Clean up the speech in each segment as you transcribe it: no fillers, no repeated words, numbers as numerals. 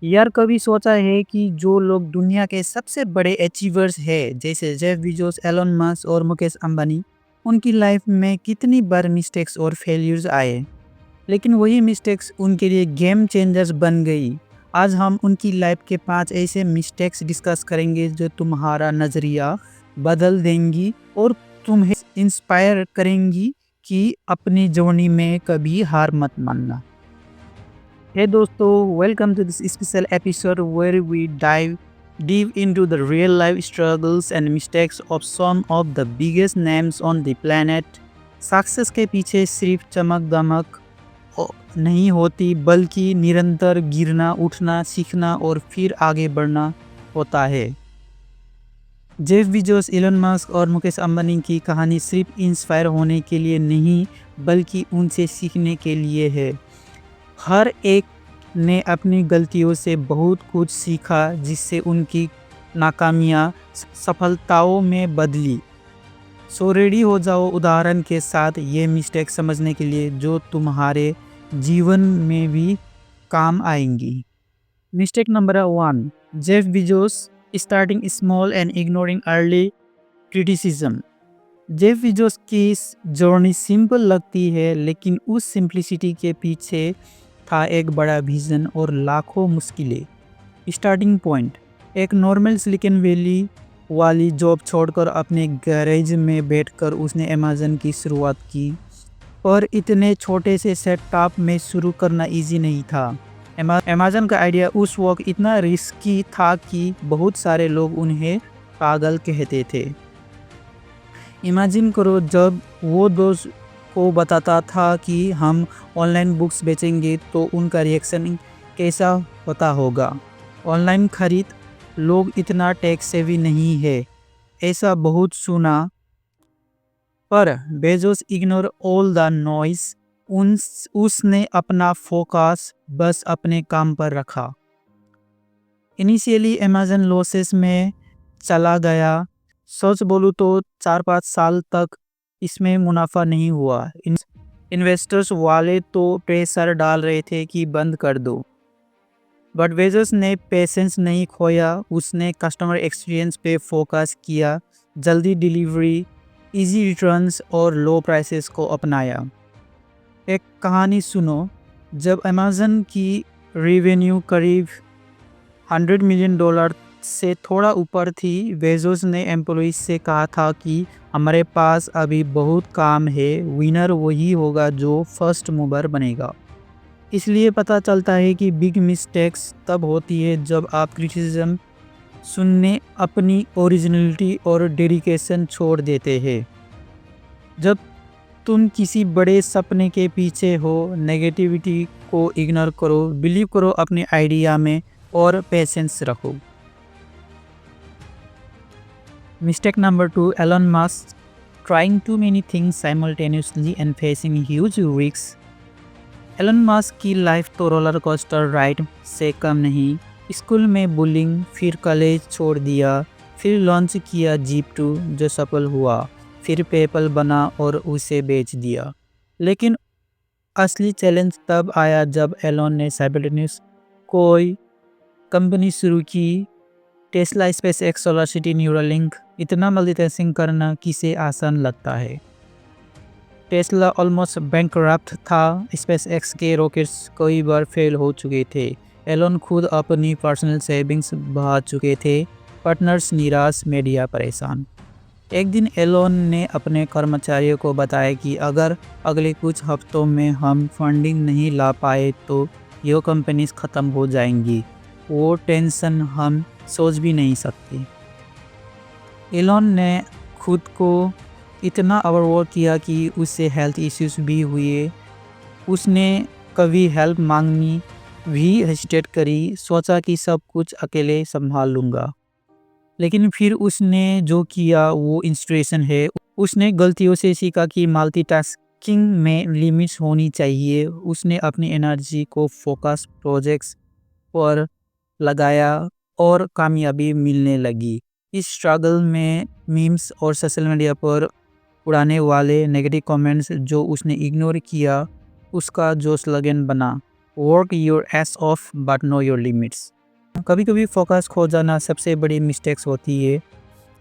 यार कभी सोचा है कि जो लोग दुनिया के सबसे बड़े अचीवर्स हैं जैसे जेफ बेजोस, एलन मस्क और मुकेश अंबानी, उनकी लाइफ में कितनी बार मिस्टेक्स और फेल्यूर्स आए, लेकिन वही मिस्टेक्स उनके लिए गेम चेंजर्स बन गई। आज हम उनकी लाइफ के 5 ऐसे मिस्टेक्स डिस्कस करेंगे जो तुम्हारा नज़रिया बदल देंगी और तुम्हें इंस्पायर करेंगी कि अपनी जर्नी में कभी हार मत मानना। Hey dosto, welcome to this special episode where we dive deep into the real life struggles and mistakes of some of the biggest names on the planet. Success के पीछे सिर्फ चमक दमक नहीं होती, बल्कि निरंतर गिरना, उठना, सीखना और फिर आगे बढ़ना होता है। जेफ बेजोस, एलन मस्क और मुकेश अंबानी की कहानी सिर्फ इंस्पायर होने के लिए नहीं, बल्कि उनसे सीखने के लिए है। हर एक ने अपनी गलतियों से बहुत कुछ सीखा, जिससे उनकी नाकामियाँ सफलताओं में बदली। सो रेडी हो जाओ उदाहरण के साथ ये मिस्टेक समझने के लिए जो तुम्हारे जीवन में भी काम आएंगी। Mistake number 1, Jeff Bezos starting small and ignoring early criticism. Jeff Bezos की जर्नी सिंपल लगती है, लेकिन उस सिंप्लिसिटी के पीछे था एक बड़ा विजन और लाखों मुश्किलें। स्टार्टिंग पॉइंट, एक नॉर्मल सिलिकॉन वैली वाली जॉब छोड़कर अपने गैरेज में बैठकर उसने अमेज़न की शुरुआत की। पर इतने छोटे से सेटअप में शुरू करना इजी नहीं था। अमेज़न का आइडिया उस वक्त इतना रिस्की था कि बहुत सारे लोग उन्हें पागल कहते थे। इमेजिन करो जब वो दोस्त को बताता था कि हम ऑनलाइन बुक्स बेचेंगे तो उनका रिएक्शन कैसा होता होगा। ऑनलाइन खरीद, लोग इतना टेक सेवी नहीं है, ऐसा बहुत सुना। पर Bezos ignore all the noise. उसने अपना फोकस बस अपने काम पर रखा। इनिशियली अमेज़न लॉसेस में चला गया। सच बोलूँ तो 4-5 साल तक इसमें मुनाफा नहीं हुआ। इन्वेस्टर्स वाले तो प्रेशर डाल रहे थे कि बंद कर दो, बट बेजोस ने पेशेंस नहीं खोया। उसने कस्टमर एक्सपीरियंस पे फोकस किया, जल्दी डिलीवरी, इजी रिटर्न्स और लो प्राइसेस को अपनाया। एक कहानी सुनो, जब अमेज़न की रेवेन्यू करीब $100 मिलियन से थोड़ा ऊपर थी, बेजोस ने एम्प्लॉइज से कहा था कि हमारे पास अभी बहुत काम है, विनर वही होगा जो फर्स्ट मूवर बनेगा। इसलिए पता चलता है कि बिग मिस्टेक्स तब होती है जब आप क्रिटिसिज्म सुनने अपनी ओरिजिनलिटी और डेडिकेशन छोड़ देते हैं। जब तुम किसी बड़े सपने के पीछे हो, नेगेटिविटी को इग्नोर करो, बिलीव करो अपने आइडिया में और पेशेंस रखो। Mistake number 2, Elon Musk trying too many things simultaneously and facing huge risk. Elon Musk की लाइफ तो रोलर कोस्टर राइड से कम नहीं। स्कूल में बुलिंग, फिर कॉलेज छोड़ दिया, फिर लॉन्च किया जीप2 जो सफल हुआ, फिर पेपल बना और उसे बेच दिया। लेकिन असली चैलेंज तब आया जब एलन ने साइमल्टेनियस कोई कंपनी शुरू की। Tesla, SpaceX, SolarCity, Neuralink. इतना मल्टीटास्किंग करना किसे आसान लगता है। टेस्ला ऑलमोस्ट बैंकरप्ट था, स्पेसएक्स के रॉकेट्स कई बार फेल हो चुके थे, एलन खुद अपनी पर्सनल सेविंग्स बहा चुके थे, पार्टनर्स निराश, मीडिया परेशान। एक दिन एलन ने अपने कर्मचारियों को बताया कि अगर अगले कुछ हफ्तों में हम फंडिंग नहीं ला पाए तो ये कंपनीज ख़त्म हो जाएंगी। वो टेंशन हम सोच भी नहीं सकते। एलन ने खुद को इतना ओवरवर्क किया कि उससे हेल्थ इश्यूज भी हुए। उसने कभी हेल्प मांगनी भी हेजिटेट करी, सोचा कि सब कुछ अकेले संभाल लूँगा। लेकिन फिर उसने जो किया वो इंस्पिरेशन है। उसने गलतियों से सीखा कि मल्टीटास्किंग में लिमिट्स होनी चाहिए। उसने अपनी एनर्जी को फोकस प्रोजेक्ट्स पर लगाया और कामयाबी मिलने लगी। इस स्ट्रगल में मीम्स और सोशल मीडिया पर उड़ाने वाले नेगेटिव कमेंट्स जो उसने इग्नोर किया, उसका जो स्लोगन बना work your S of but know your limits. कभी कभी फोकस खो जाना सबसे बड़ी मिस्टेक्स होती है।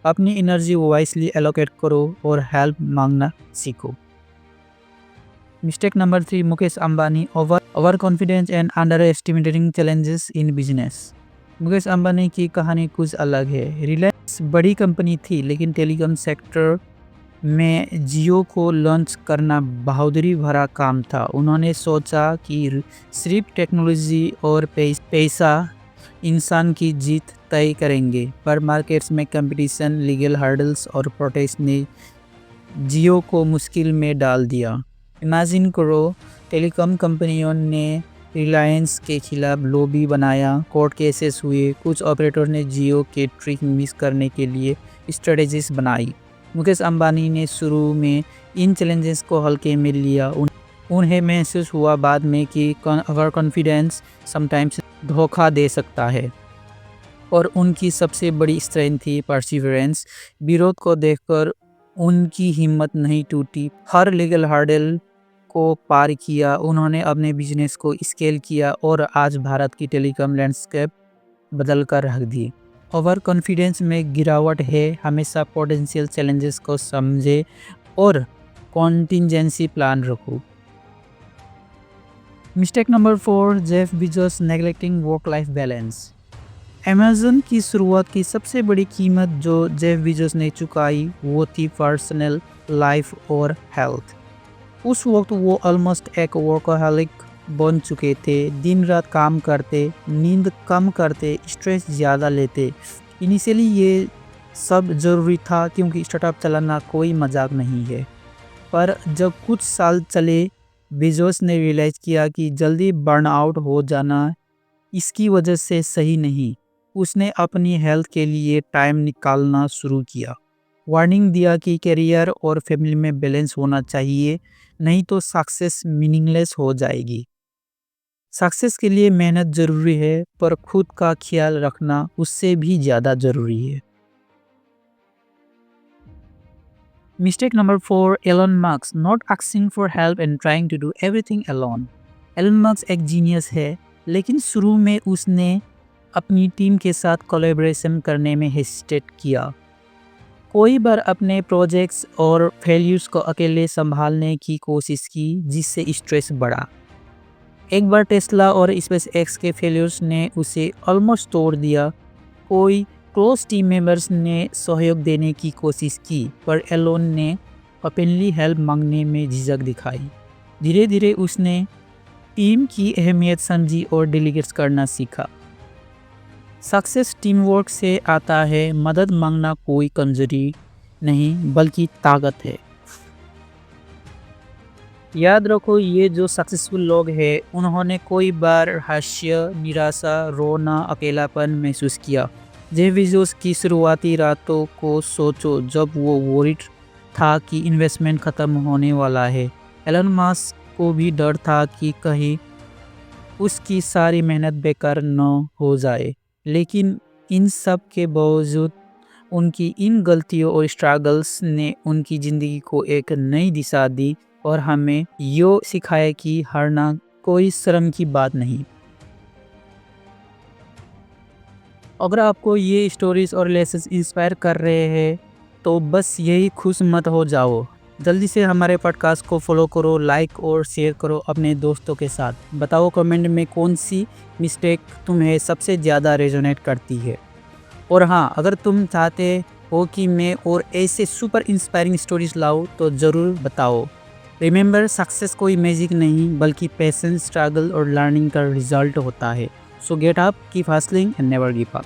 अपनी एनर्जी वाइसली एलोकेट करो और हेल्प मांगना सीखो। Mistake number 3, Mukesh Ambani over confidence and under estimating challenges in business. Mukesh Ambani की कहानी कुछ अलग है। रिलायंस बड़ी कंपनी थी, लेकिन टेलीकॉम सेक्टर में जियो को लॉन्च करना बहादुरी भरा काम था। उन्होंने सोचा कि सिर्फ टेक्नोलॉजी और पैसा इंसान की जीत तय करेंगे, पर मार्केट्स में कंपटीशन, लीगल हर्डल्स और प्रोटेस्ट ने जियो को मुश्किल में डाल दिया। इमेजिन करो, टेलीकॉम कंपनियों ने रिलायंस के खिलाफ लॉबी बनाया, कोर्ट केसेस हुए, कुछ ऑपरेटर ने जियो के ट्रिक मिस करने के लिए स्ट्रेटजीज बनाई। मुकेश अंबानी ने शुरू में इन चैलेंजेस को हल्के में लिया। उन्हें महसूस हुआ बाद में कि ओवर कॉन्फिडेंस समटाइम्स धोखा दे सकता है, और उनकी सबसे बड़ी स्ट्रेंथ थी परसिवरेंस। विरोध को देखकर उनकी हिम्मत नहीं टूटी। हर लीगल हर्डल को पार किया, उन्होंने अपने बिजनेस को स्केल किया और आज भारत की टेलीकॉम लैंडस्केप बदल कर रख दी। ओवर कॉन्फिडेंस में गिरावट है। हमेशा पोटेंशियल चैलेंजेस को समझे और कॉन्टिजेंसी प्लान रखो। Mistake number 4, Jeff Bezos neglecting work life balance. Amazon की शुरुआत की सबसे बड़ी कीमत जो जेफ बेजोस ने चुकाई वो थी पर्सनल लाइफ और हेल्थ। उस वक्त वो ऑलमोस्ट एक वर्कaholic बन चुके थे। दिन रात काम करते, नींद कम करते, स्ट्रेस ज़्यादा लेते। इनिशियली ये सब ज़रूरी था, क्योंकि स्टार्टअप चलाना कोई मजाक नहीं है। पर जब कुछ साल चले, बेजोस ने रियलाइज़ किया कि जल्दी बर्नआउट हो जाना इसकी वजह से सही नहीं। उसने अपनी हेल्थ के लिए टाइम निकालना शुरू किया। वार्निंग दिया कि करियर और फैमिली में बैलेंस होना चाहिए, नहीं तो सक्सेस मीनिंगलेस हो जाएगी। सक्सेस के लिए मेहनत ज़रूरी है, पर खुद का ख्याल रखना उससे भी ज़्यादा ज़रूरी है। Mistake number 4, Elon Musk not asking for help and trying to do everything alone. Elon Musk एक जीनियस है, लेकिन शुरू में उसने अपनी टीम के साथ कोलैबोरेशन करने में हेसिटेट किया। कई बार अपने प्रोजेक्ट्स और फेल्यूर्स को अकेले संभालने की कोशिश की, जिससे स्ट्रेस बढ़ा। एक बार टेस्ला और स्पेस एक्स के फेल्यूर्स ने उसे ऑलमोस्ट तोड़ दिया। कोई क्लोज टीम मेंबर्स ने सहयोग देने की कोशिश की, पर एलोन ने ओपनली हेल्प मांगने में झिझक दिखाई। धीरे धीरे उसने टीम की अहमियत समझी और डेलीगेट्स करना सीखा। सक्सेस टीम वर्क से आता है। मदद मांगना कोई कमजोरी नहीं, बल्कि ताकत है। याद रखो, ये जो सक्सेसफुल लोग हैं, उन्होंने कोई बार हास्य, निराशा, रोना, अकेलापन महसूस किया। जेफ बेजोस की शुरुआती रातों को सोचो, जब वो वरीड था कि इन्वेस्टमेंट ख़त्म होने वाला है। एलन मस्क को भी डर था कि कहीं उसकी सारी मेहनत बेकार न हो जाए। लेकिन इन सब के बावजूद उनकी इन गलतियों और स्ट्रगल्स ने उनकी ज़िंदगी को एक नई दिशा दी और हमें यो सिखाया कि हारना कोई शर्म की बात नहीं। अगर आपको ये स्टोरीज और लेसन्स इंस्पायर कर रहे हैं, तो बस यही खुश मत हो जाओ। जल्दी से हमारे पॉडकास्ट को फॉलो करो, लाइक और शेयर करो अपने दोस्तों के साथ। बताओ कमेंट में कौन सी मिस्टेक तुम्हें सबसे ज़्यादा रेजोनेट करती है। और हाँ, अगर तुम चाहते हो कि मैं और ऐसे सुपर इंस्पायरिंग स्टोरीज लाऊं, तो ज़रूर बताओ। रिमेंबर, सक्सेस कोई मैजिक नहीं, बल्कि पेशेंस, स्ट्रगल और लर्निंग का रिजल्ट होता है। सो get up, keep hustling and never give up.